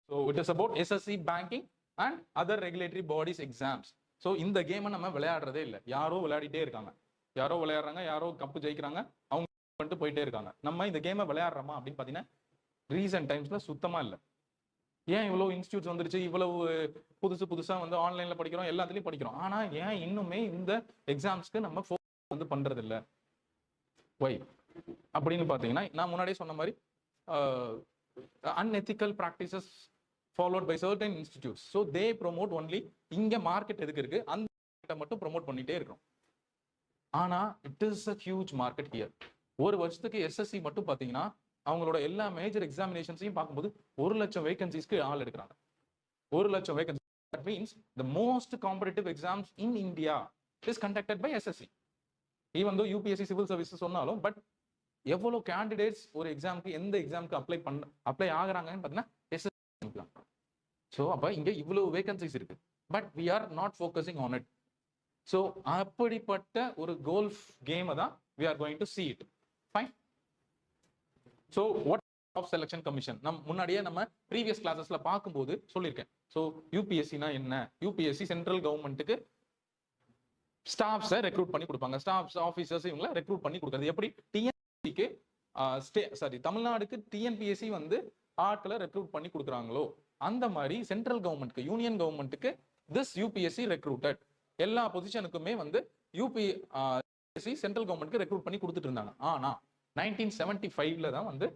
So it is about SSC banking and other regulatory bodies exams. So இந்த கேமை நம்ம விளையாடுறதே இல்லை, யாரோ விளையாடிட்டே இருக்காங்க, யாரோ விளையாடுறாங்க, யாரோ கப்பு ஜெயிக்கிறாங்க, அவங்க வந்துட்டு போயிட்டே இருக்காங்க. நம்ம இந்த கேமை விளையாடுறோமா அப்படின்னு பார்த்தீங்கன்னா ரீசன்ட் டைம்ஸ்ல சுத்தமா இல்லை. ஏன் இவ்வளவு இன்ஸ்டியூட்ஸ் வந்துருச்சு, இவ்வளவு புதுசா வந்து ஆன்லைன்ல படிக்கிறோம், எல்லாத்துலயும் படிக்கிறோம், ஆனா ஏன் இன்னுமே இந்த எக்ஸாம்ஸ்க்கு நம்ம ஃபோக்கஸ் வந்து பண்றது இல்லை? ஒய் அப்படின்னு பார்த்தீங்கன்னா, நான் முன்னாடியே சொன்ன மாதிரி unethical practices followed by certain institutes. So they promote only இங்க மார்க்கெட் எதுக்கு இருக்கு அந்த மட்டும் ப்ரோமோட் பண்ணிட்டே இருக்கோம். ஆனா it is a huge market here. ஒரு வருஷத்துக்கு எஸ்எஸ்சி மட்டும் பாத்தீங்கன்னா அவங்களோட எல்லா மேஜர் எக்ஸாமினேஷன்ஸையும் பார்க்கும்போது 1,00,000 வேகன்சிஸ்க்கு ஆள் எடுக்கிறாங்க. 1,00,000 vacancy. That means the most competitive exams in India is conducted by SSC. Even though UPSC civil services சொன்னாலும் பட் எவ்வளவு கேண்டிடேட்ஸ் ஒரு எக்ஸாமுக்கு எந்த எக்ஸாமுக்கு அப்ளை ஆகுறாங்கன்னு பார்த்தீங்கன்னா எஸ்எஸ்சி. ஸோ அப்போ இங்கே இவ்வளவு வேகன்சிஸ் இருக்கு, but we are not focusing on it. So அப்படிப்பட்ட ஒரு கோல்ஃப் கேமை தான் we are going to see it. Fine. So what of selection commission முன்னாடியே நம்ம ப்ரீவியஸ் கிளாஸஸ்ல பார்க்கும்போது சொல்லியிருக்கேன். ஸோ யூபிஎஸ்சினா என்ன? யூபிஎஸ்சி சென்ட்ரல் கவர்மெண்ட்டுக்கு ஸ்டாஃப்ஸை ரெக்ரூட் பண்ணி கொடுப்பாங்க, ஸ்டாஃப்ஸ் ஆஃபீஸர்ஸ் இவங்களை ரெக்ரூட் பண்ணி கொடுக்குறது. எப்படி டிஎன்பிக்கு தமிழ்நாடுக்கு டிஎன்பிஎஸ்சி வந்து ஆட்களை ரெக்ரூட் பண்ணி கொடுக்குறாங்களோ அந்த மாதிரி சென்ட்ரல் கவர்மெண்ட்க்கு யூனியன் கவர்மெண்ட்டுக்கு திஸ் யூபிஎஸ்சி ரெக்ரூட்டட் எல்லா பொசிஷனுக்குமே வந்து யூபிஎஸ்சி சென்ட்ரல் கவர்மெண்ட்க்கு ரெக்ரூட் பண்ணி கொடுத்துட்டு இருந்தாங்க. ஆனா 1975ல தான் வந்து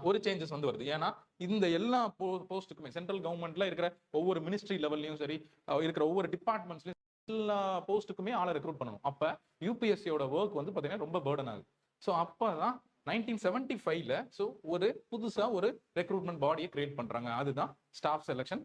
ஒரு சேஞ்சஸ் வந்து வருது. ஏன்னா இந்த எல்லா போஸ்ட்டுக்குமே சென்ட்ரல் கவர்மெண்ட்ல இருக்கிற ஒவ்வொரு மினிஸ்ட்ரி லெவல்லையும் சரி இருக்கிற ஒவ்வொரு டிபார்ட்மெண்ட்ஸ்லையும் எல்லா போஸ்ட்டுக்குமே ஆளை ரெக்ரூட் பண்ணணும். அப்ப யூபிஎஸ்சியோட ஒர்க் வந்து பாத்தீங்கன்னா ரொம்ப பேர்டன் ஆகுது. ஸோ அப்பதான் 1975ல ஸோ ஒரு புதுசா ஒரு ரெக்ரூட்மெண்ட் பாடியை கிரியேட் பண்றாங்க. அதுதான் ஸ்டாஃப் செலெக்ஷன்